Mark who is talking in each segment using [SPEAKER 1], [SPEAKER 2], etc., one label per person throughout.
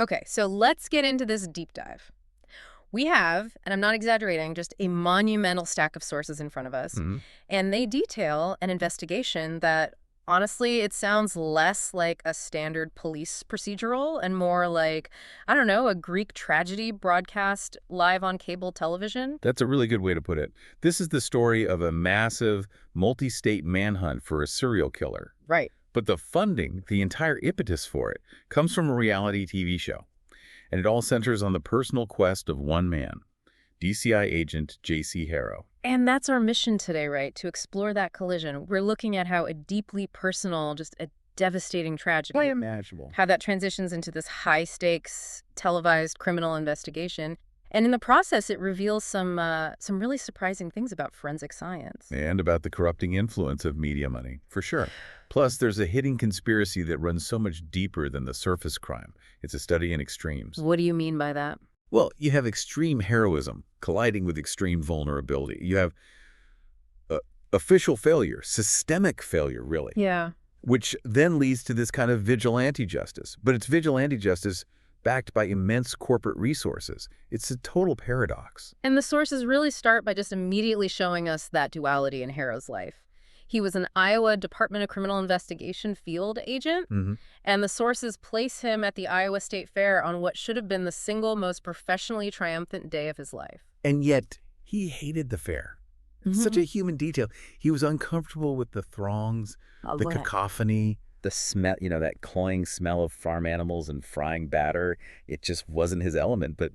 [SPEAKER 1] Okay, so let's get into this deep dive. We have, and I'm not exaggerating, just a monumental stack of sources in front of us,
[SPEAKER 2] Hmm.
[SPEAKER 1] and they detail an investigation that, honestly, it sounds less like a standard police procedural and more like, I don't know, a Greek tragedy broadcast live on cable television.
[SPEAKER 2] That's a really good way to put it. This is the story of a massive, multi-state manhunt for a serial killer.
[SPEAKER 1] Right.
[SPEAKER 2] But the funding, the entire impetus for it, comes from a reality TV show. And it all centers on the personal quest of one man, DCI agent J.C. Harrow.
[SPEAKER 1] And that's our mission today, right? To explore that collision. We're looking at how a deeply personal, just a devastating tragedy,
[SPEAKER 2] Unimaginable.
[SPEAKER 1] how that transitions into this high-stakes, televised criminal investigation. And in the process, it reveals some really surprising things about forensic science.
[SPEAKER 2] And about the corrupting influence of media money, for sure. Plus, there's a hidden conspiracy that runs so much deeper than the surface crime. It's a study in extremes.
[SPEAKER 1] What do you mean by that?
[SPEAKER 2] Well, you have extreme heroism colliding with extreme vulnerability. You have official failure, systemic failure, really,
[SPEAKER 1] Yeah.
[SPEAKER 2] which then leads to this kind of vigilante justice. But it's vigilante justice backed by immense corporate resources. It's a total paradox.
[SPEAKER 1] And the sources really start by just immediately showing us that duality in Harrow's life. He was an Iowa Department of Criminal Investigation field agent,
[SPEAKER 2] Hmm.
[SPEAKER 1] and the sources place him at the Iowa State Fair on what should have been the single most professionally triumphant day of his life.
[SPEAKER 2] And yet, he hated the fair. Such a human detail. He was uncomfortable with the throngs, the cacophony, the smell, that cloying smell of farm animals and frying batter. It just wasn't his element, but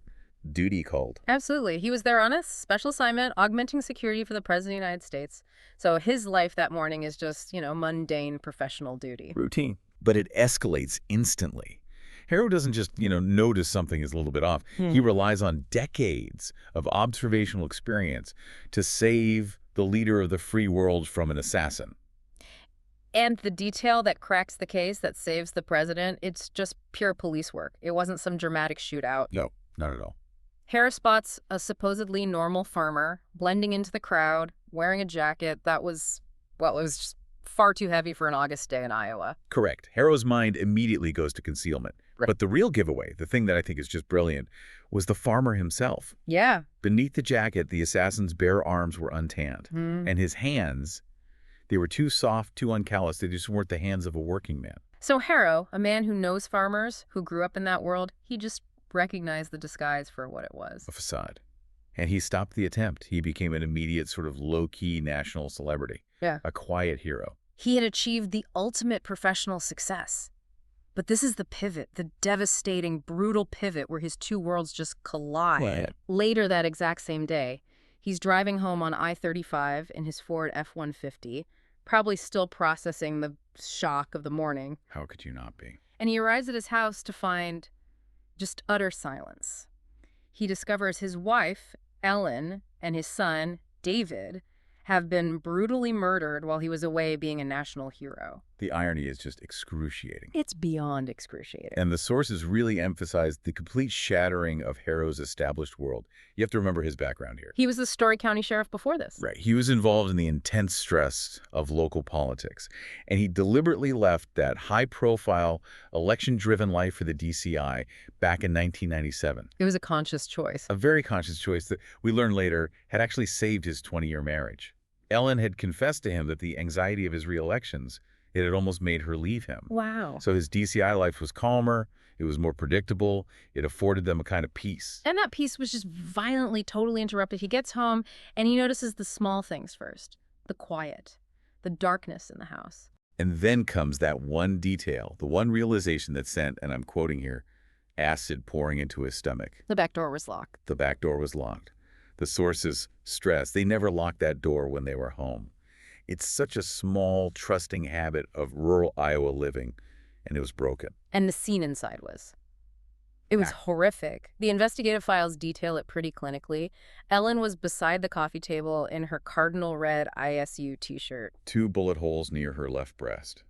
[SPEAKER 2] duty called.
[SPEAKER 1] Absolutely. He was there on a special assignment, augmenting security for the President of the United States. So his life that morning is just, mundane professional duty.
[SPEAKER 2] Routine. But it escalates instantly. Harrow doesn't just, notice something is a little bit off. He relies on decades of observational experience to save the leader of the free world from an assassin.
[SPEAKER 1] And the detail that cracks the case that saves the president, it's just pure police work. It wasn't some dramatic shootout.
[SPEAKER 2] No, not at all.
[SPEAKER 1] Harrow spots a supposedly normal farmer blending into the crowd, wearing a jacket that was, well, it was just far too heavy for an August day in Iowa.
[SPEAKER 2] Correct. Harrow's mind immediately goes to concealment.
[SPEAKER 1] Right.
[SPEAKER 2] But the real giveaway, the thing that I think is just brilliant, was the farmer himself.
[SPEAKER 1] Yeah.
[SPEAKER 2] Beneath the jacket, the assassin's bare arms were untanned. And his hands, they were too soft, too uncalloused. They just weren't the hands of a working man.
[SPEAKER 1] So Harrow, a man who knows farmers, who grew up in that world, he just recognized the disguise for what it was.
[SPEAKER 2] A facade. And he stopped the attempt. He became an immediate sort of low-key national celebrity.
[SPEAKER 1] Yeah.
[SPEAKER 2] A quiet hero.
[SPEAKER 1] He had achieved the ultimate professional success. But this is the pivot, the devastating, brutal pivot where his two worlds just collide.
[SPEAKER 2] What?
[SPEAKER 1] Later that exact same day, he's driving home on I-35 in his Ford F-150, probably still processing the shock of the morning.
[SPEAKER 2] How could you not be?
[SPEAKER 1] And he arrives at his house to find just utter silence. He discovers his wife, Allan, and his son, David, have been brutally murdered while he was away being a national hero.
[SPEAKER 2] The irony is just excruciating.
[SPEAKER 1] It's beyond excruciating.
[SPEAKER 2] And the sources really emphasize the complete shattering of Harrow's established world. You have to remember his background here.
[SPEAKER 1] He was the Story County sheriff before this.
[SPEAKER 2] Right. He was involved in the intense stress of local politics. And he deliberately left that high-profile, election-driven life for the DCI back in 1997.
[SPEAKER 1] It was a conscious choice.
[SPEAKER 2] A very conscious choice that we learned later had actually saved his 20-year marriage. Ellen had confessed to him that the anxiety of his re-elections, it had almost made her leave him.
[SPEAKER 1] Wow.
[SPEAKER 2] So his DCI life was calmer, it was more predictable, it afforded them a kind of peace.
[SPEAKER 1] And that peace was just violently, totally interrupted. He gets home and he notices the small things first. The quiet, the darkness in the house.
[SPEAKER 2] And then comes that one detail, the one realization that sent, and I'm quoting here, acid pouring into his stomach.
[SPEAKER 1] The back door was locked.
[SPEAKER 2] The back door was locked. The sources stress they never locked that door when they were home. It's such a small, trusting habit of rural Iowa living, and it was broken.
[SPEAKER 1] And the scene inside was. It was horrific. The investigative files detail it pretty clinically. Ellen was beside the coffee table in her cardinal red ISU t-shirt.
[SPEAKER 2] 2 bullet holes near her left breast.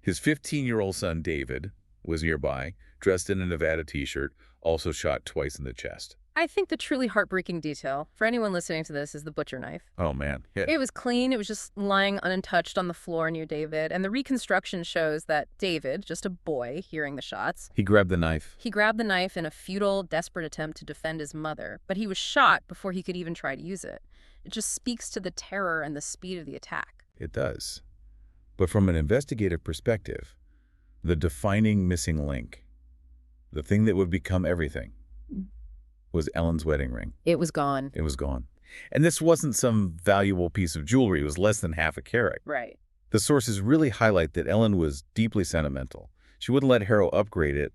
[SPEAKER 2] His 15-year-old son, David, was nearby, dressed in a Nevada t-shirt, also shot twice in the chest.
[SPEAKER 1] I think the truly heartbreaking detail, for anyone listening to this, is the butcher knife.
[SPEAKER 2] Oh, man. Yeah.
[SPEAKER 1] It was clean. It was just lying untouched on the floor near David. And the reconstruction shows that David, just a boy hearing the shots,
[SPEAKER 2] He grabbed the knife.
[SPEAKER 1] he grabbed the knife in a futile, desperate attempt to defend his mother. But he was shot before he could even try to use it. It just speaks to the terror and the speed of the attack.
[SPEAKER 2] It does. But from an investigative perspective, the defining missing link, the thing that would become everything, was Ellen's wedding ring.
[SPEAKER 1] It was gone.
[SPEAKER 2] It was gone. And this wasn't some valuable piece of jewelry. It was less than half a carat.
[SPEAKER 1] Right.
[SPEAKER 2] The sources really highlight that Ellen was deeply sentimental. She wouldn't let Harrow upgrade it.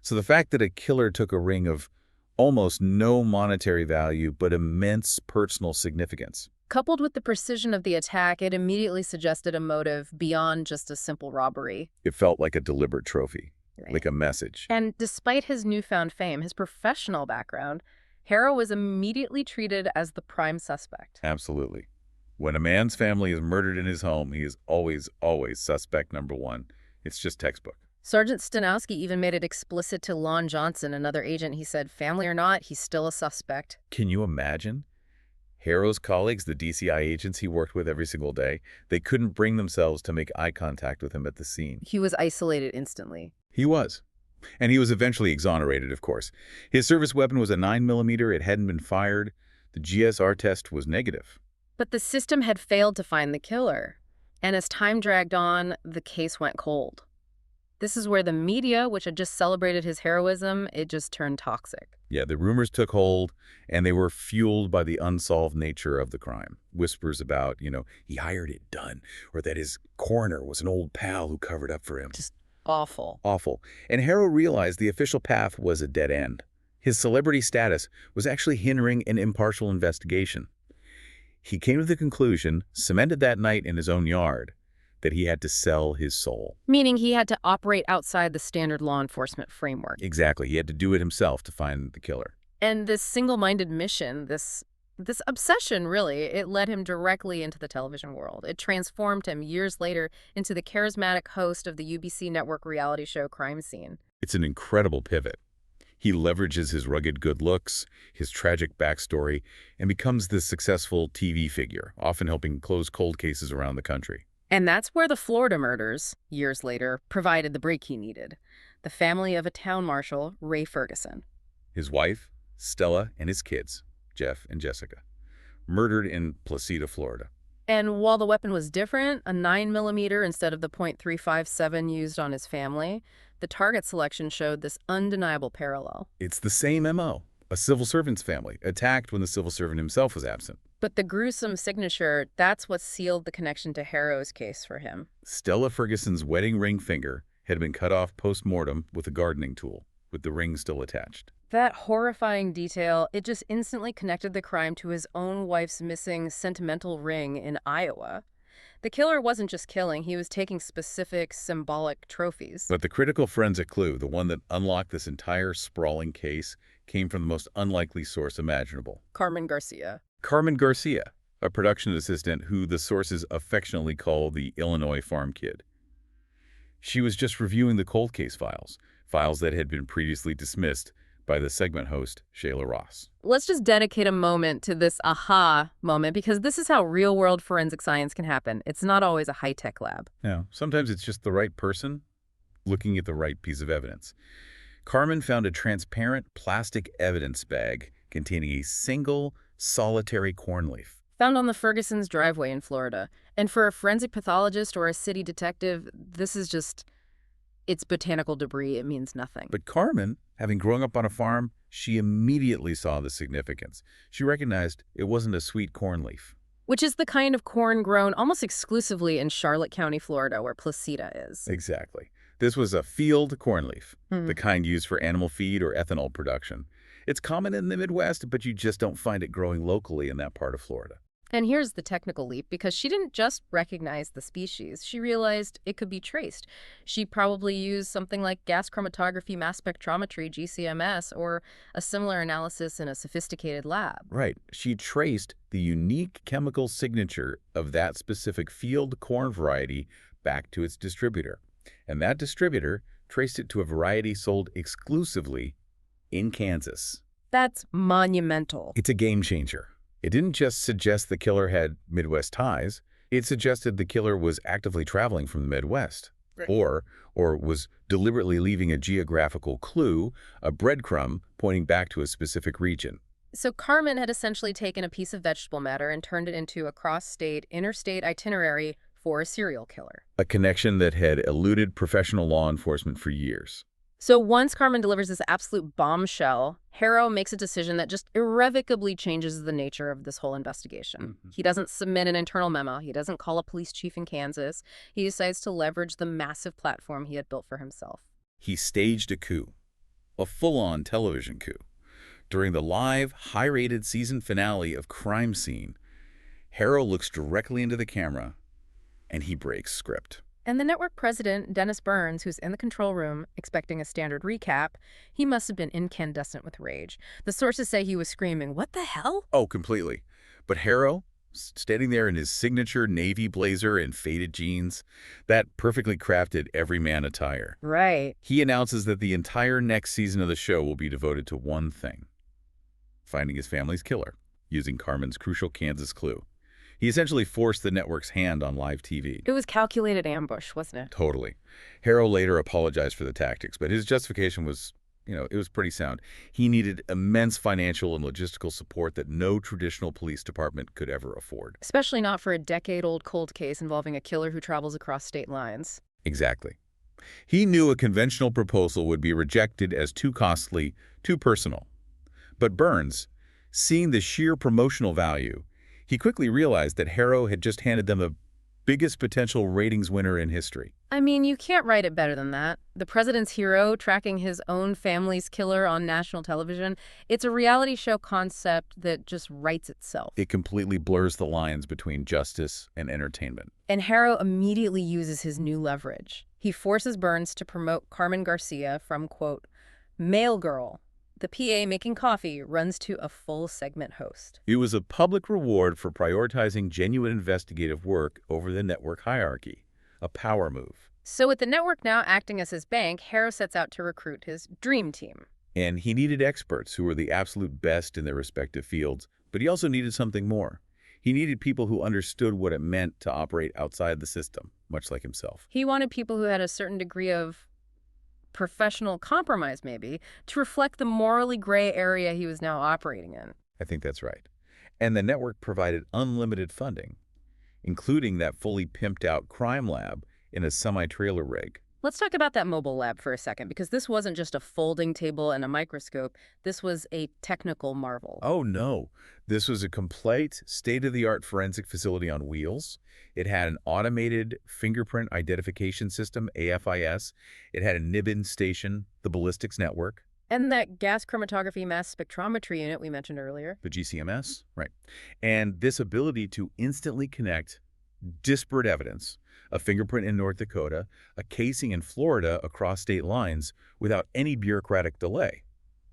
[SPEAKER 2] So the fact that a killer took a ring of almost no monetary value but immense personal significance.
[SPEAKER 1] Coupled with the precision of the attack, it immediately suggested a motive beyond just a simple robbery.
[SPEAKER 2] It felt like a deliberate trophy,
[SPEAKER 1] Right.
[SPEAKER 2] like a message.
[SPEAKER 1] And despite his newfound fame, his professional background, Harrow was immediately treated as the prime suspect.
[SPEAKER 2] Absolutely. When a man's family is murdered in his home, he is always suspect number one. It's just textbook.
[SPEAKER 1] Sergeant Stanowski even made it explicit to Lon Johnson, another agent. He said, family or not, he's still a suspect.
[SPEAKER 2] Can you imagine? Harrow's colleagues, the DCI agents he worked with every single day, they couldn't bring themselves to make eye contact with him at the scene.
[SPEAKER 1] He was isolated instantly.
[SPEAKER 2] He was. And he was eventually exonerated, of course. His service weapon was a 9mm. It hadn't been fired. The GSR test was negative.
[SPEAKER 1] But the system had failed to find the killer. And as time dragged on, the case went cold. This is where the media, which had just celebrated his heroism, it just turned toxic.
[SPEAKER 2] Yeah, the rumors took hold, and they were fueled by the unsolved nature of the crime. Whispers about, he hired it done, or that his coroner was an old pal who covered up for him.
[SPEAKER 1] Just awful.
[SPEAKER 2] Awful. And Harrow realized the official path was a dead end. His celebrity status was actually hindering an impartial investigation. He came to the conclusion, cemented that night in his own yard, that he had to sell his soul.
[SPEAKER 1] Meaning he had to operate outside the standard law enforcement framework.
[SPEAKER 2] Exactly. He had to do it himself to find the killer.
[SPEAKER 1] And this single-minded mission, this obsession, really, it led him directly into the television world. It transformed him years later into the charismatic host of the UBC network reality show Crime Scene.
[SPEAKER 2] It's an incredible pivot. He leverages his rugged good looks, his tragic backstory, and becomes this successful TV figure, often helping close cold cases around the country.
[SPEAKER 1] And that's where the Florida murders, years later, provided the break he needed. The family of a town marshal, Ray Ferguson.
[SPEAKER 2] His wife, Stella, and his kids, Jeff and Jessica, murdered in Placida, Florida.
[SPEAKER 1] And while the weapon was different, a 9mm instead of the .357 used on his family, the target selection showed this undeniable parallel.
[SPEAKER 2] It's the same MO. A civil servant's family, attacked when the civil servant himself was absent.
[SPEAKER 1] But the gruesome signature, that's what sealed the connection to Harrow's case for him.
[SPEAKER 2] Stella Ferguson's wedding ring finger had been cut off post-mortem with a gardening tool, with the ring still attached.
[SPEAKER 1] That horrifying detail, it just instantly connected the crime to his own wife's missing sentimental ring in Iowa. The killer wasn't just killing, he was taking specific symbolic trophies.
[SPEAKER 2] But the critical forensic clue, the one that unlocked this entire sprawling case, came from the most unlikely source imaginable.
[SPEAKER 1] Carmen Garcia.
[SPEAKER 2] Carmen Garcia, a production assistant who the sources affectionately call the Illinois farm kid. She was just reviewing the cold case files that had been previously dismissed by the segment host, Shayla Ross.
[SPEAKER 1] Let's just dedicate a moment to this aha moment, because this is how real-world forensic science can happen. It's not always a high-tech lab.
[SPEAKER 2] No, sometimes it's just the right person looking at the right piece of evidence. Carmen found a transparent plastic evidence bag containing a single solitary corn leaf.
[SPEAKER 1] Found on the Ferguson's driveway in Florida. And for a forensic pathologist or a city detective, this is just, it's botanical debris. It means nothing.
[SPEAKER 2] But Carmen, having grown up on a farm, she immediately saw the significance. She recognized it wasn't a sweet corn leaf.
[SPEAKER 1] Which is the kind of corn grown almost exclusively in Charlotte County, Florida, where Placida is.
[SPEAKER 2] Exactly. This was a field corn leaf, the kind used for animal feed or ethanol production. It's common in the Midwest, but you just don't find it growing locally in that part of Florida.
[SPEAKER 1] And here's the technical leap, because she didn't just recognize the species. She realized it could be traced. She probably used something like gas chromatography, mass spectrometry, GCMS, or a similar analysis in a sophisticated lab.
[SPEAKER 2] Right. She traced the unique chemical signature of that specific field corn variety back to its distributor. And that distributor traced it to a variety sold exclusively in Kansas.
[SPEAKER 1] That's monumental.
[SPEAKER 2] It's a game changer. It didn't just suggest the killer had Midwest ties. It suggested the killer was actively traveling from the Midwest. Right. Or was deliberately leaving a geographical clue, a breadcrumb pointing back to a specific region.
[SPEAKER 1] So Carmen had essentially taken a piece of vegetable matter and turned it into a cross-state, interstate itinerary for a serial killer.
[SPEAKER 2] A connection that had eluded professional law enforcement for years.
[SPEAKER 1] So once Carmen delivers this absolute bombshell, Harrow makes a decision that just irrevocably changes the nature of this whole investigation. He doesn't submit an internal memo. He doesn't call a police chief in Kansas. He decides to leverage the massive platform he had built for himself.
[SPEAKER 2] He staged a coup, a full-on television coup. During the live, high-rated season finale of Crime Scene, Harrow looks directly into the camera, and he breaks script.
[SPEAKER 1] And the network president, Dennis Burns, who's in the control room expecting a standard recap, he must have been incandescent with rage. The sources say he was screaming, "What the hell?"
[SPEAKER 2] Oh, completely. But Harrow, standing there in his signature navy blazer and faded jeans, that perfectly crafted everyman attire.
[SPEAKER 1] Right.
[SPEAKER 2] He announces that the entire next season of the show will be devoted to one thing: finding his family's killer, using Carmen's crucial Kansas clue. He essentially forced the network's hand on live TV.
[SPEAKER 1] It was calculated ambush, wasn't it?
[SPEAKER 2] Totally. Harrow later apologized for the tactics, but his justification was, it was pretty sound. He needed immense financial and logistical support that no traditional police department could ever afford.
[SPEAKER 1] Especially not for a decade-old cold case involving a killer who travels across state lines.
[SPEAKER 2] Exactly. He knew a conventional proposal would be rejected as too costly, too personal. But Burns, seeing the sheer promotional value, he quickly realized that Harrow had just handed them the biggest potential ratings winner in history.
[SPEAKER 1] I mean, you can't write it better than that. The president's hero tracking his own family's killer on national television. It's a reality show concept that just writes itself.
[SPEAKER 2] It completely blurs the lines between justice and entertainment.
[SPEAKER 1] And Harrow immediately uses his new leverage. He forces Burns to promote Carmen Garcia from, quote, "Mail Girl." The PA making coffee runs to a full segment host.
[SPEAKER 2] It was a public reward for prioritizing genuine investigative work over the network hierarchy. A power move.
[SPEAKER 1] So with the network now acting as his bank, Harrow sets out to recruit his dream team.
[SPEAKER 2] And he needed experts who were the absolute best in their respective fields, but he also needed something more. He needed people who understood what it meant to operate outside the system, much like himself.
[SPEAKER 1] He wanted people who had a certain degree of professional compromise, maybe, to reflect the morally gray area he was now operating in.
[SPEAKER 2] I think that's right. And the network provided unlimited funding, including that fully pimped-out crime lab in a semi-trailer rig.
[SPEAKER 1] Let's talk about that mobile lab for a second, because this wasn't just a folding table and a microscope. This was a technical marvel.
[SPEAKER 2] Oh, no. This was a complete state-of-the-art forensic facility on wheels. It had an automated fingerprint identification system, AFIS. It had a Nibbin station, the ballistics network.
[SPEAKER 1] And that gas chromatography mass spectrometry unit we mentioned earlier.
[SPEAKER 2] The GCMS, right. And this ability to instantly connect disparate evidence, a fingerprint in North Dakota, a casing in Florida across state lines without any bureaucratic delay.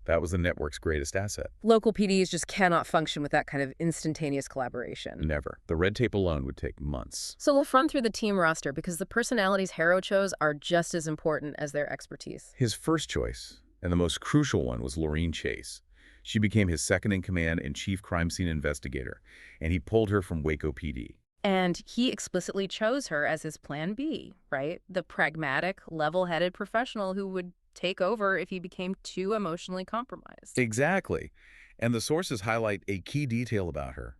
[SPEAKER 2] That was the network's greatest asset.
[SPEAKER 1] Local PDs just cannot function with that kind of instantaneous collaboration.
[SPEAKER 2] Never. The red tape alone would take months.
[SPEAKER 1] So we'll run through the team roster because the personalities Harrow chose are just as important as their expertise.
[SPEAKER 2] His first choice, and the most crucial one, was Laureen Chase. She became his second-in-command and chief crime scene investigator, and he pulled her from Waco PD.
[SPEAKER 1] And he explicitly chose her as his plan B, right? The pragmatic, level-headed professional who would take over if he became too emotionally compromised.
[SPEAKER 2] Exactly. And the sources highlight a key detail about her.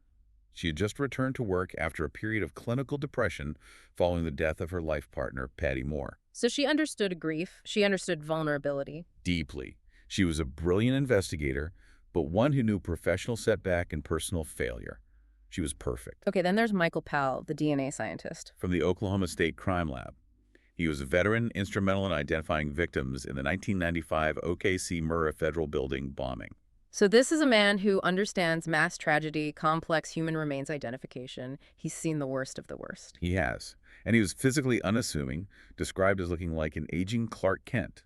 [SPEAKER 2] She had just returned to work after a period of clinical depression following the death of her life partner, Patty Moore.
[SPEAKER 1] So she understood grief. She understood vulnerability.
[SPEAKER 2] Deeply. She was a brilliant investigator, but one who knew professional setback and personal failure. She was perfect.
[SPEAKER 1] Okay, then there's Michael Powell, the DNA scientist.
[SPEAKER 2] From the Oklahoma State Crime Lab. He was a veteran instrumental in identifying victims in the 1995 OKC Murrah Federal Building bombing.
[SPEAKER 1] So this is a man who understands mass tragedy, complex human remains identification. He's seen the worst of the worst.
[SPEAKER 2] He has. And he was physically unassuming, described as looking like an aging Clark Kent.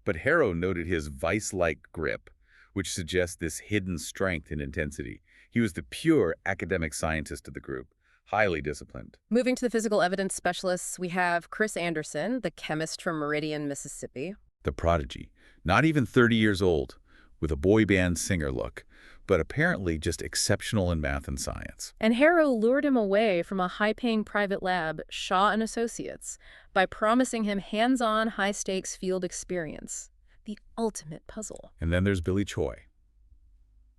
[SPEAKER 2] But Harrow noted his vice-like grip, which suggests this hidden strength and intensity. He was the pure academic scientist of the group, highly disciplined.
[SPEAKER 1] Moving to the physical evidence specialists, we have Chris Anderson, the chemist from Meridian, Mississippi.
[SPEAKER 2] The prodigy, not even 30 years old, with a boy band singer look, but apparently just exceptional in math and science.
[SPEAKER 1] And Harrow lured him away from a high-paying private lab, Shaw and Associates, by promising him hands-on, high-stakes field experience. The ultimate puzzle.
[SPEAKER 2] And then there's Billy Choi,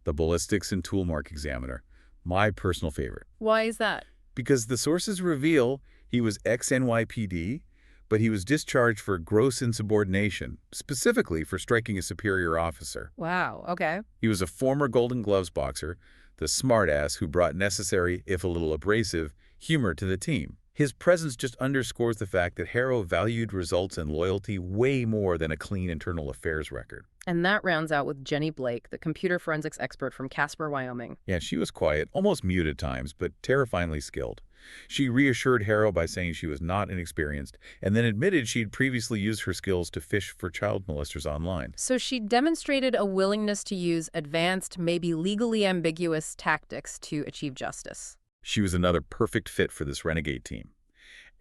[SPEAKER 2] the ballistics and toolmark examiner, my personal favorite.
[SPEAKER 1] Why is that?
[SPEAKER 2] Because the sources reveal he was ex-NYPD, but he was discharged for gross insubordination, specifically for striking a superior officer.
[SPEAKER 1] Wow, okay.
[SPEAKER 2] He was a former Golden Gloves boxer, the smartass who brought necessary, if a little abrasive, humor to the team. His presence just underscores the fact that Harrow valued results and loyalty way more than a clean internal affairs record.
[SPEAKER 1] And that rounds out with Jenny Blake, the computer forensics expert from Casper, Wyoming.
[SPEAKER 2] Yeah, she was quiet, almost mute at times, but terrifyingly skilled. She reassured Harrow by saying she was not inexperienced, and then admitted she'd previously used her skills to fish for child molesters online.
[SPEAKER 1] So she demonstrated a willingness to use advanced, maybe legally ambiguous tactics to achieve justice.
[SPEAKER 2] She was another perfect fit for this renegade team.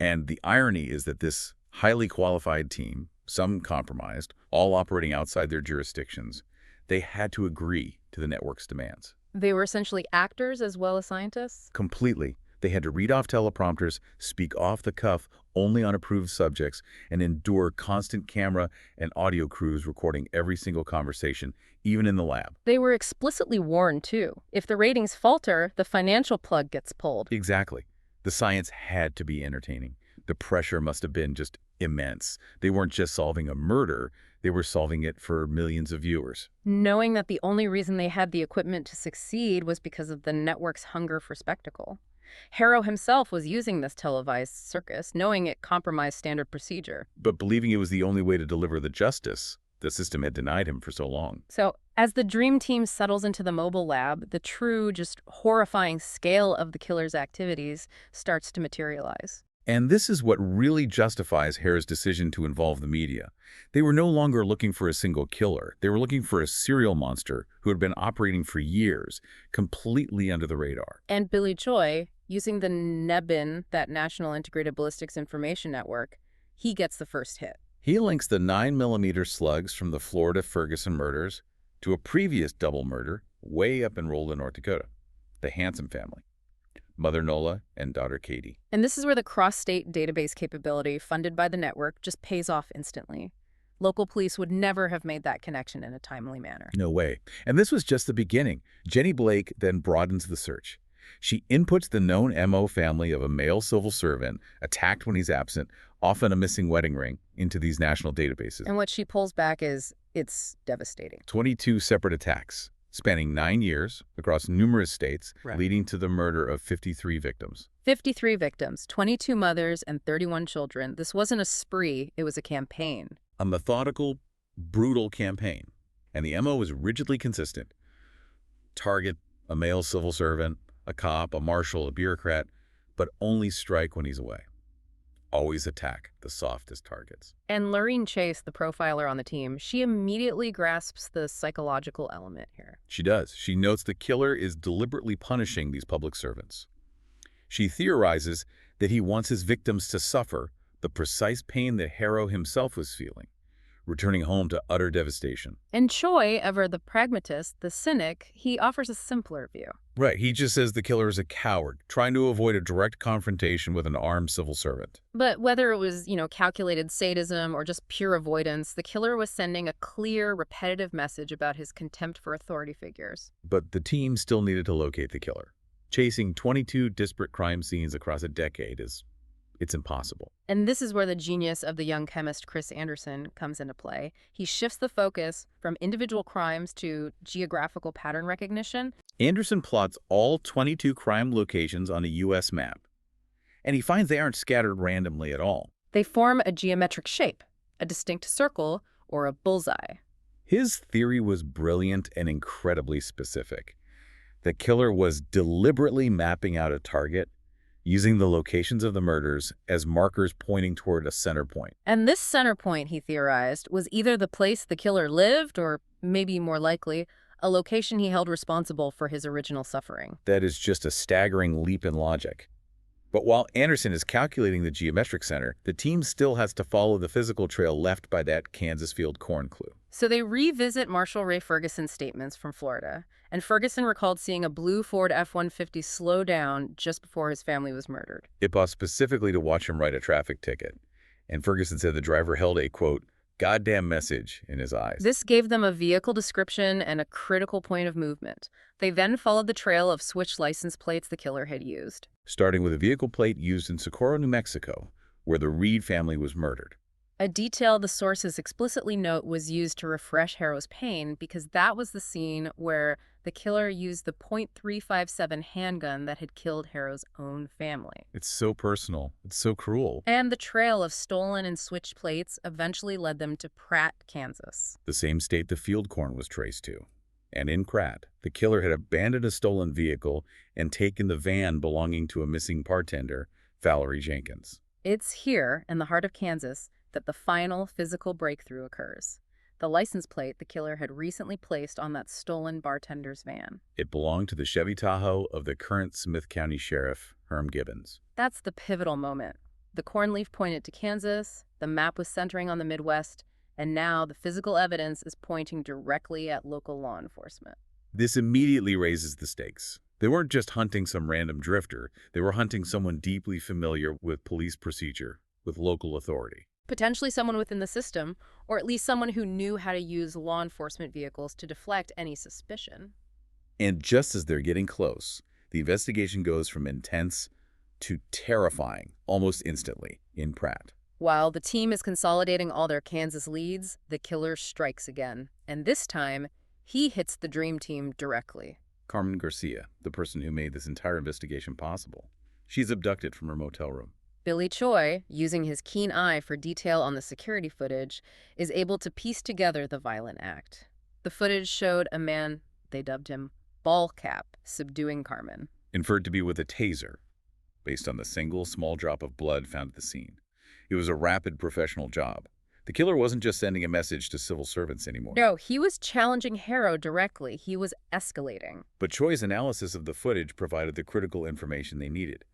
[SPEAKER 2] And the irony is that this highly qualified team, some compromised, all operating outside their jurisdictions, they had to agree to the network's demands.
[SPEAKER 1] They were essentially actors as well as scientists?
[SPEAKER 2] Completely. They had to read off teleprompters, speak off the cuff only on approved subjects, and endure constant camera and audio crews recording every single conversation, even in the lab.
[SPEAKER 1] They were explicitly warned, too. If the ratings falter, the financial plug gets pulled.
[SPEAKER 2] Exactly. The science had to be entertaining. The pressure must have been just immense. They weren't just solving a murder, they were solving it for millions of viewers.
[SPEAKER 1] Knowing that the only reason they had the equipment to succeed was because of the network's hunger for spectacle. Harrow himself was using this televised circus, knowing it compromised standard procedure.
[SPEAKER 2] But believing it was the only way to deliver the justice the system had denied him for so long.
[SPEAKER 1] So, as the dream team settles into the mobile lab, the true, just horrifying scale of the killer's activities starts to materialize.
[SPEAKER 2] And this is what really justifies Harrow's decision to involve the media. They were no longer looking for a single killer. They were looking for a serial monster who had been operating for years, completely under the radar.
[SPEAKER 1] And Billy Choi, using the NEBIN, that National Integrated Ballistics Information Network, he gets the first hit.
[SPEAKER 2] He links the 9mm slugs from the Florida Ferguson murders to a previous double murder way up in Rolla, North Dakota, the Hanson family. Mother Nola and daughter Katie.
[SPEAKER 1] And this is where the cross-state database capability funded by the network just pays off instantly. Local police would never have made that connection in a timely manner.
[SPEAKER 2] No way. And this was just the beginning. Jenny Blake then broadens the search. She inputs the known MO family of a male civil servant, attacked when he's absent, often a missing wedding ring, into these national databases.
[SPEAKER 1] And what she pulls back is, it's devastating.
[SPEAKER 2] 22 separate attacks, spanning 9 years across numerous states,
[SPEAKER 1] Right.
[SPEAKER 2] leading to the murder of 53 victims.
[SPEAKER 1] 53 victims, 22 mothers, and 31 children. This wasn't a spree, it was a campaign.
[SPEAKER 2] A methodical, brutal campaign. And the MO was rigidly consistent. Target a male civil servant, a cop, a marshal, a bureaucrat, but only strike when he's away. Always attack the softest targets.
[SPEAKER 1] And Lorene Chase, the profiler on the team, she immediately grasps the psychological element here.
[SPEAKER 2] She does. She notes the killer is deliberately punishing these public servants. She theorizes that he wants his victims to suffer the precise pain that Harrow himself was feeling, returning home to utter devastation.
[SPEAKER 1] And Choi, ever the pragmatist, the cynic, he offers a simpler view.
[SPEAKER 2] Right, he just says the killer is a coward, trying to avoid a direct confrontation with an armed civil servant.
[SPEAKER 1] But whether it was, calculated sadism or just pure avoidance, the killer was sending a clear, repetitive message about his contempt for authority figures.
[SPEAKER 2] But the team still needed to locate the killer. Chasing 22 disparate crime scenes across a decade it's impossible.
[SPEAKER 1] And this is where the genius of the young chemist Chris Anderson comes into play. He shifts the focus from individual crimes to geographical pattern recognition.
[SPEAKER 2] Anderson plots all 22 crime locations on a U.S. map, and he finds they aren't scattered randomly at all.
[SPEAKER 1] They form a geometric shape, a distinct circle or a bullseye.
[SPEAKER 2] His theory was brilliant and incredibly specific. The killer was deliberately mapping out a target, using the locations of the murders as markers pointing toward a center point.
[SPEAKER 1] And this center point, he theorized, was either the place the killer lived or, maybe more likely, a location he held responsible for his original suffering.
[SPEAKER 2] That is just a staggering leap in logic. But while Anderson is calculating the geometric center, the team still has to follow the physical trail left by that Kansas field corn clue.
[SPEAKER 1] So they revisit Marshal Ray Ferguson's statements from Florida, and Ferguson recalled seeing a blue Ford F-150 slow down just before his family was murdered.
[SPEAKER 2] It paused specifically to watch him write a traffic ticket, and Ferguson said the driver held a, quote, goddamn message in his eyes.
[SPEAKER 1] This gave them a vehicle description and a critical point of movement. They then followed the trail of switched license plates the killer had used.
[SPEAKER 2] Starting with a vehicle plate used in Socorro, New Mexico, where the Reed family was murdered.
[SPEAKER 1] A detail the sources explicitly note was used to refresh Harrow's pain because that was the scene where the killer used the .357 handgun that had killed Harrow's own family.
[SPEAKER 2] It's so personal. It's so cruel.
[SPEAKER 1] And the trail of stolen and switched plates eventually led them to Pratt, Kansas.
[SPEAKER 2] The same state the field corn was traced to. And in Pratt, the killer had abandoned a stolen vehicle and taken the van belonging to a missing bartender, Valerie Jenkins.
[SPEAKER 1] It's here, in the heart of Kansas, that the final physical breakthrough occurs. The license plate the killer had recently placed on that stolen bartender's van.
[SPEAKER 2] It belonged to the Chevy Tahoe of the current Smith County Sheriff, Herm Gibbons.
[SPEAKER 1] That's the pivotal moment. The cornleaf pointed to Kansas, the map was centering on the Midwest, and now the physical evidence is pointing directly at local law enforcement.
[SPEAKER 2] This immediately raises the stakes. They weren't just hunting some random drifter. They were hunting someone deeply familiar with police procedure, with local authority.
[SPEAKER 1] Potentially someone within the system, or at least someone who knew how to use law enforcement vehicles to deflect any suspicion.
[SPEAKER 2] And just as they're getting close, the investigation goes from intense to terrifying almost instantly in Pratt.
[SPEAKER 1] While the team is consolidating all their Kansas leads, the killer strikes again. And this time, he hits the dream team directly.
[SPEAKER 2] Carmen Garcia, the person who made this entire investigation possible. She's abducted from her motel room.
[SPEAKER 1] Billy Choi, using his keen eye for detail on the security footage, is able to piece together the violent act. The footage showed a man, they dubbed him, ball cap, subduing Carmen.
[SPEAKER 2] Inferred to be with a taser, based on the single small drop of blood found at the scene. It was a rapid professional job. The killer wasn't just sending a message to civil servants anymore.
[SPEAKER 1] No, he was challenging Harrow directly. He was escalating.
[SPEAKER 2] But Choi's analysis of the footage provided the critical information they needed.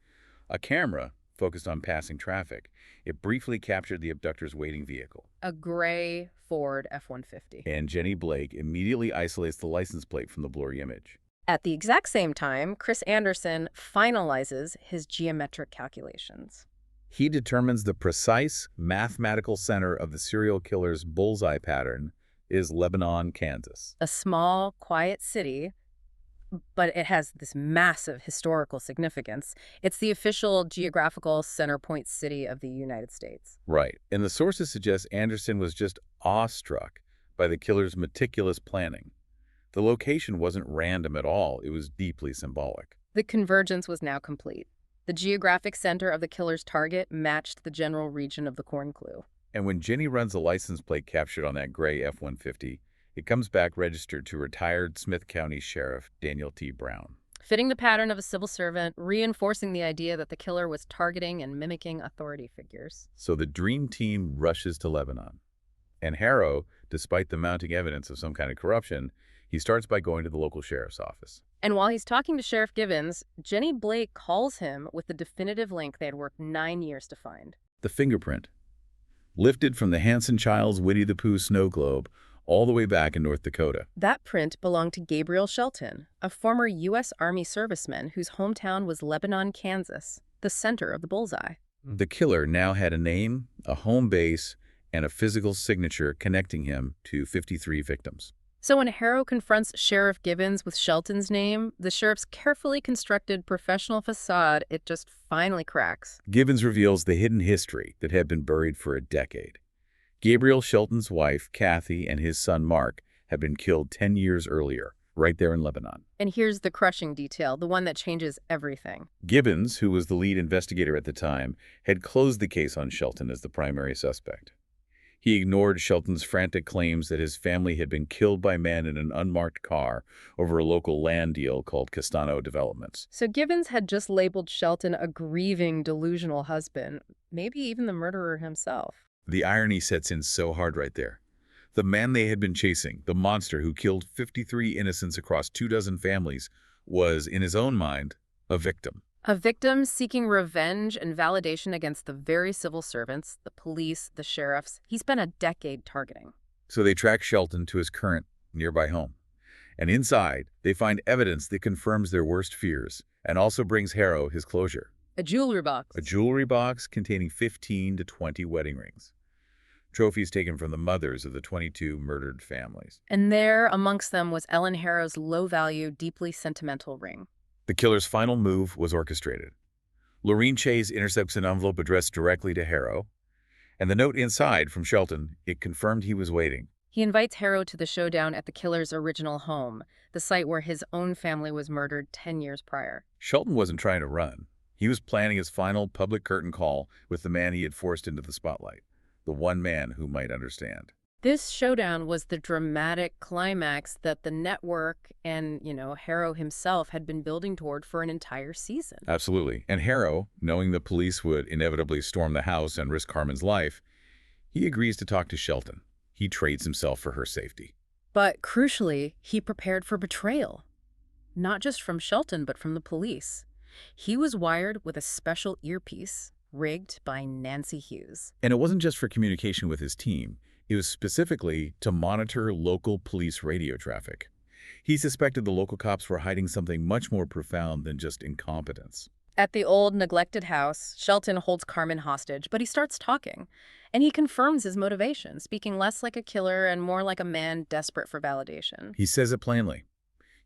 [SPEAKER 2] A camera focused on passing traffic. It briefly captured the abductor's waiting vehicle.
[SPEAKER 1] A gray Ford F-150.
[SPEAKER 2] And Jenny Blake immediately isolates the license plate from the blurry image.
[SPEAKER 1] At the exact same time, Chris Anderson finalizes his geometric calculations.
[SPEAKER 2] He determines the precise mathematical center of the serial killer's bullseye pattern is Lebanon, Kansas.
[SPEAKER 1] A small, quiet city, but it has this massive historical significance. It's the official geographical center point city of the United States.
[SPEAKER 2] Right. And the sources suggest Anderson was just awestruck by the killer's meticulous planning. The location wasn't random at all. It was deeply symbolic.
[SPEAKER 1] The convergence was now complete. The geographic center of the killer's target matched the general region of the corn clue.
[SPEAKER 2] And when Jenny runs the license plate captured on that gray F-150, it comes back registered to retired Smith County Sheriff Daniel T. Brown.
[SPEAKER 1] Fitting the pattern of a civil servant, reinforcing the idea that the killer was targeting and mimicking authority figures.
[SPEAKER 2] So the dream team rushes to Lebanon. And Harrow, despite the mounting evidence of some kind of corruption, he starts by going to the local sheriff's office.
[SPEAKER 1] And while he's talking to Sheriff Gibbons, Jenny Blake calls him with the definitive link they had worked 9 years to find.
[SPEAKER 2] The fingerprint. Lifted from the Hanson Child's Winnie the Pooh snow globe all the way back in North Dakota.
[SPEAKER 1] That print belonged to Gabriel Shelton, a former U.S. Army serviceman whose hometown was Lebanon, Kansas, the center of the bullseye.
[SPEAKER 2] The killer now had a name, a home base, and a physical signature connecting him to 53 victims.
[SPEAKER 1] So when Harrow confronts Sheriff Gibbons with Shelton's name, the sheriff's carefully constructed professional facade, it just finally cracks.
[SPEAKER 2] Gibbons reveals the hidden history that had been buried for a decade. Gabriel Shelton's wife, Kathy, and his son, Mark, had been killed 10 years earlier, right there in Lebanon.
[SPEAKER 1] And here's the crushing detail, the one that changes everything.
[SPEAKER 2] Gibbons, who was the lead investigator at the time, had closed the case on Shelton as the primary suspect. He ignored Shelton's frantic claims that his family had been killed by men in an unmarked car over a local land deal called Castano Developments.
[SPEAKER 1] So Gibbons had just labeled Shelton a grieving, delusional husband, maybe even the murderer himself.
[SPEAKER 2] The irony sets in so hard right there. The man they had been chasing, the monster who killed 53 innocents across 24 families, was, in his own mind, a victim.
[SPEAKER 1] A victim seeking revenge and validation against the very civil servants, the police, the sheriffs, he spent a decade targeting.
[SPEAKER 2] So they track Shelton to his current, nearby home. And inside, they find evidence that confirms their worst fears and also brings Harrow his closure.
[SPEAKER 1] A jewelry box.
[SPEAKER 2] A jewelry box containing 15 to 20 wedding rings. Trophies taken from the mothers of the 22 murdered families.
[SPEAKER 1] And there, amongst them, was Ellen Harrow's low-value, deeply sentimental ring.
[SPEAKER 2] The killer's final move was orchestrated. Lorene Chase intercepts an envelope addressed directly to Harrow, and the note inside from Shelton, it confirmed he was waiting.
[SPEAKER 1] He invites Harrow to the showdown at the killer's original home, the site where his own family was murdered 10 years prior.
[SPEAKER 2] Shelton wasn't trying to run. He was planning his final public curtain call with the man he had forced into the spotlight, the one man who might understand.
[SPEAKER 1] This showdown was the dramatic climax that the network and, Harrow himself had been building toward for an entire season.
[SPEAKER 2] Absolutely. And Harrow, knowing the police would inevitably storm the house and risk Carmen's life, he agrees to talk to Shelton. He trades himself for her safety.
[SPEAKER 1] But crucially, he prepared for betrayal. Not just from Shelton, but from the police. He was wired with a special earpiece rigged by Nancy Hughes.
[SPEAKER 2] And it wasn't just for communication with his team. It was specifically to monitor local police radio traffic. He suspected the local cops were hiding something much more profound than just incompetence.
[SPEAKER 1] At the old, neglected house, Shelton holds Carmen hostage, but he starts talking. And he confirms his motivation, speaking less like a killer and more like a man desperate for validation.
[SPEAKER 2] He says it plainly.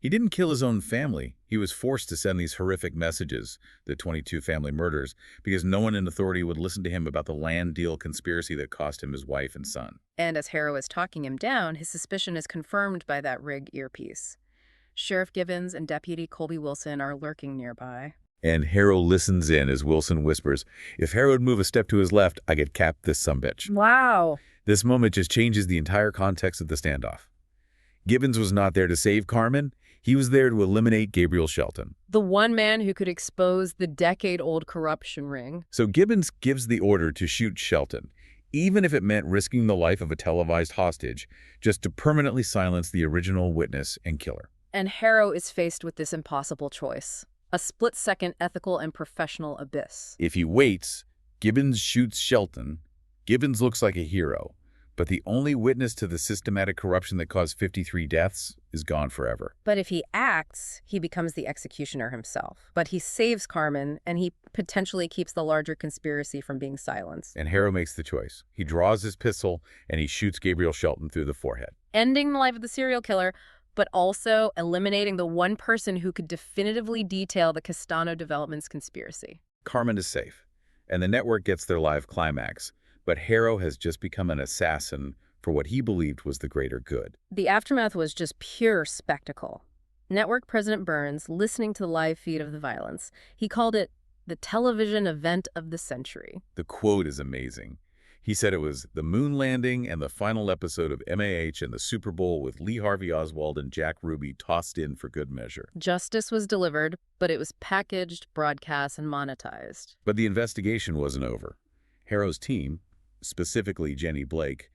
[SPEAKER 2] He didn't kill his own family. He was forced to send these horrific messages, the 22 family murders, because no one in authority would listen to him about the land deal conspiracy that cost him his wife and son.
[SPEAKER 1] And as Harrow is talking him down, his suspicion is confirmed by that rigged earpiece. Sheriff Gibbons and Deputy Colby Wilson are lurking nearby.
[SPEAKER 2] And Harrow listens in as Wilson whispers, "If Harrow would move a step to his left, I could cap this sumbitch."
[SPEAKER 1] Wow.
[SPEAKER 2] This moment just changes the entire context of the standoff. Gibbons was not there to save Carmen. He was there to eliminate Gabriel Shelton.
[SPEAKER 1] The one man who could expose the decade-old corruption ring.
[SPEAKER 2] So Gibbons gives the order to shoot Shelton, even if it meant risking the life of a televised hostage, just to permanently silence the original witness and killer.
[SPEAKER 1] And Harrow is faced with this impossible choice. A split-second ethical and professional abyss.
[SPEAKER 2] If he waits, Gibbons shoots Shelton. Gibbons looks like a hero, but the only witness to the systematic corruption that caused 53 deaths is gone forever.
[SPEAKER 1] But if he acts, he becomes the executioner himself. But he saves Carmen, and he potentially keeps the larger conspiracy from being silenced.
[SPEAKER 2] And Harrow makes the choice. He draws his pistol, and he shoots Gabriel Shelton through the forehead.
[SPEAKER 1] Ending the life of the serial killer, but also eliminating the one person who could definitively detail the Castano development's conspiracy.
[SPEAKER 2] Carmen is safe, and the network gets their live climax. But Harrow has just become an assassin for what he believed was the greater good.
[SPEAKER 1] The aftermath was just pure spectacle. Network President Burns, listening to the live feed of the violence, he called it the television event of the century.
[SPEAKER 2] The quote is amazing. He said it was the moon landing and the final episode of MAH and the Super Bowl with Lee Harvey Oswald and Jack Ruby tossed in for good measure.
[SPEAKER 1] Justice was delivered, but it was packaged, broadcast, and monetized.
[SPEAKER 2] But the investigation wasn't over. Harrow's team, specifically Jenny Blake,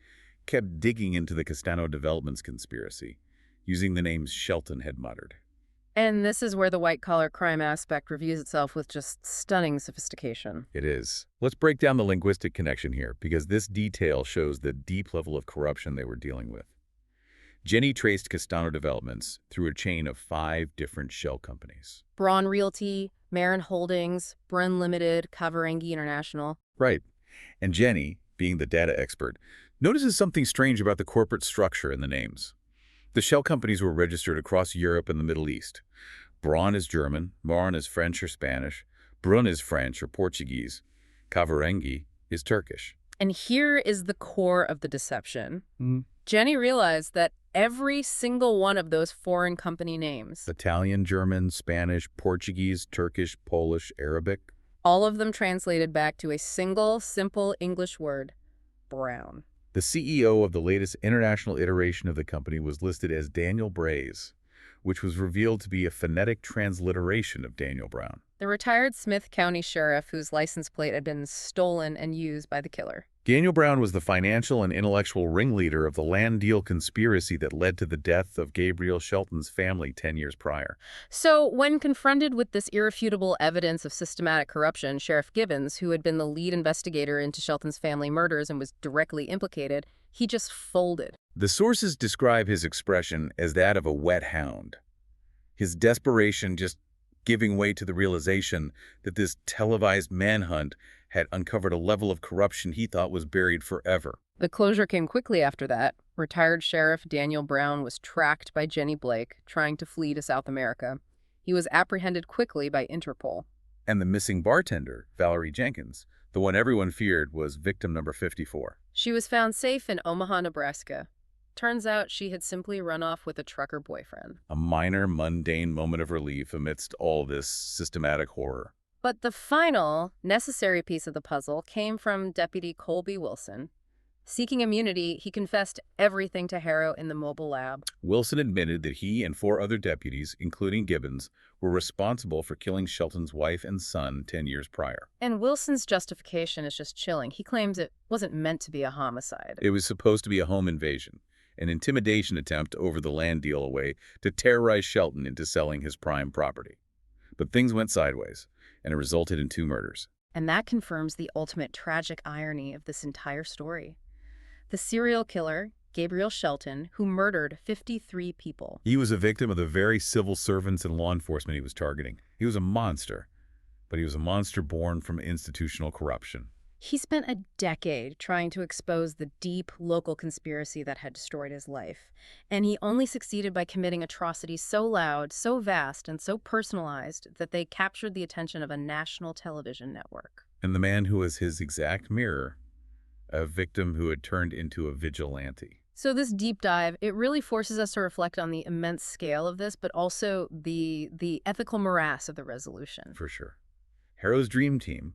[SPEAKER 2] kept digging into the Castano Development's conspiracy, using the names Shelton had muttered.
[SPEAKER 1] And this is where the white-collar crime aspect reveals itself with just stunning sophistication.
[SPEAKER 2] It is. Let's break down the linguistic connection here, because this detail shows the deep level of corruption they were dealing with. Jenny traced Castano Developments through a chain of 5 different shell companies.
[SPEAKER 1] Braun Realty, Marin Holdings, Brun Limited, Cavarengi International.
[SPEAKER 2] Right. And Jenny, being the data expert, notices something strange about the corporate structure in the names. The shell companies were registered across Europe and the Middle East. Braun is German, Marin is French or Spanish, Brun is French or Portuguese, Cavarengi is Turkish.
[SPEAKER 1] And here is the core of the deception. Jenny realized that every single one of those foreign company names,
[SPEAKER 2] Italian, German, Spanish, Portuguese, Turkish, Polish, Arabic,
[SPEAKER 1] all of them translated back to a single, simple English word, brown.
[SPEAKER 2] The CEO of the latest international iteration of the company was listed as Daniel Braze, which was revealed to be a phonetic transliteration of Daniel Brown.
[SPEAKER 1] The retired Smith County sheriff whose license plate had been stolen and used by the killer.
[SPEAKER 2] Daniel Brown was the financial and intellectual ringleader of the land deal conspiracy that led to the death of Gabriel Shelton's family 10 years prior.
[SPEAKER 1] So, when confronted with this irrefutable evidence of systematic corruption, Sheriff Gibbons, who had been the lead investigator into Shelton's family murders and was directly implicated, he just folded.
[SPEAKER 2] The sources describe his expression as that of a wet hound. His desperation just giving way to the realization that this televised manhunt had uncovered a level of corruption he thought was buried forever.
[SPEAKER 1] The closure came quickly after that. Retired Sheriff Daniel Brown was tracked by Jenny Blake, trying to flee to South America. He was apprehended quickly by Interpol.
[SPEAKER 2] And the missing bartender, Valerie Jenkins, the one everyone feared, was victim number 54.
[SPEAKER 1] She was found safe in Omaha, Nebraska. Turns out she had simply run off with a trucker boyfriend.
[SPEAKER 2] A minor, mundane moment of relief amidst all this systematic horror.
[SPEAKER 1] But the final, necessary piece of the puzzle came from Deputy Colby Wilson. Seeking immunity, he confessed everything to Harrow in the mobile lab.
[SPEAKER 2] Wilson admitted that he and 4 other deputies, including Gibbons, were responsible for killing Shelton's wife and son 10 years prior.
[SPEAKER 1] And Wilson's justification is just chilling. He claims it wasn't meant to be a homicide.
[SPEAKER 2] It was supposed to be a home invasion, an intimidation attempt over the land deal away to terrorize Shelton into selling his prime property. But things went sideways, and it resulted in 2 murders.
[SPEAKER 1] And that confirms the ultimate tragic irony of this entire story. The serial killer, Gabriel Shelton, who murdered 53 people.
[SPEAKER 2] He was a victim of the very civil servants and law enforcement he was targeting. He was a monster, but he was a monster born from institutional corruption.
[SPEAKER 1] He spent a decade trying to expose the deep local conspiracy that had destroyed his life, and he only succeeded by committing atrocities so loud, so vast, and so personalized that they captured the attention of a national television network.
[SPEAKER 2] And the man who was his exact mirror, a victim who had turned into a vigilante.
[SPEAKER 1] So this deep dive, it really forces us to reflect on the immense scale of this, but also the ethical morass of the resolution.
[SPEAKER 2] For sure. Harrow's dream team,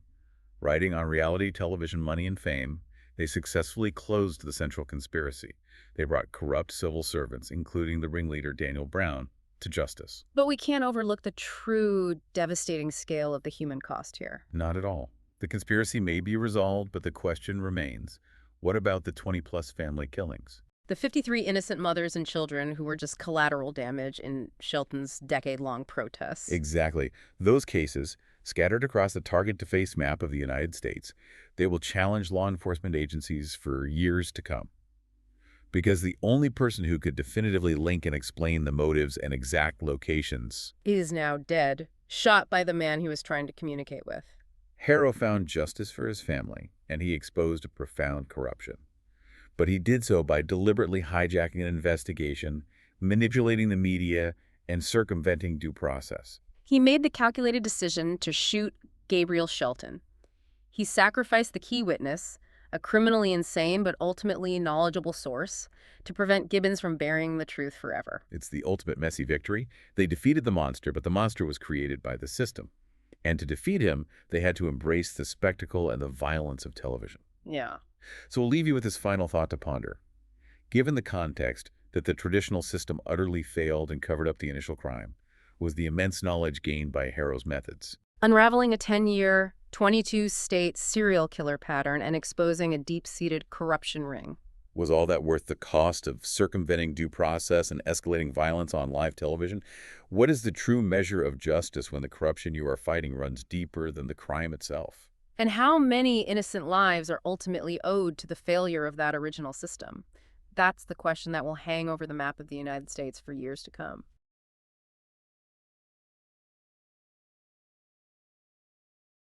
[SPEAKER 2] riding on reality television money and fame, they successfully closed the central conspiracy. They brought corrupt civil servants, including the ringleader Daniel Brown, to justice.
[SPEAKER 1] But we can't overlook the true devastating scale of the human cost here.
[SPEAKER 2] Not at all. The conspiracy may be resolved, but the question remains, what about the 20-plus family killings?
[SPEAKER 1] The 53 innocent mothers and children who were just collateral damage in Shelton's decade-long protests.
[SPEAKER 2] Exactly. Those cases, scattered across the target-to-face map of the United States, they will challenge law enforcement agencies for years to come. Because the only person who could definitively link and explain the motives and exact locations
[SPEAKER 1] is now dead, shot by the man he was trying to communicate with.
[SPEAKER 2] Harrow found justice for his family, and he exposed a profound corruption. But he did so by deliberately hijacking an investigation, manipulating the media, and circumventing due process.
[SPEAKER 1] He made the calculated decision to shoot Gabriel Shelton. He sacrificed the key witness, a criminally insane but ultimately knowledgeable source, to prevent Gibbons from burying the truth forever.
[SPEAKER 2] It's the ultimate messy victory. They defeated the monster, but the monster was created by the system. And to defeat him, they had to embrace the spectacle and the violence of television.
[SPEAKER 1] Yeah.
[SPEAKER 2] So we'll leave you with this final thought to ponder. Given the context that the traditional system utterly failed and covered up the initial crime, was the immense knowledge gained by Harrow's methods.
[SPEAKER 1] Unraveling a 10-year, 22-state serial killer pattern and exposing a deep-seated corruption ring.
[SPEAKER 2] Was all that worth the cost of circumventing due process and escalating violence on live television? What is the true measure of justice when the corruption you are fighting runs deeper than the crime itself?
[SPEAKER 1] And how many innocent lives are ultimately owed to the failure of that original system? That's the question that will hang over the map of the United States for years to come.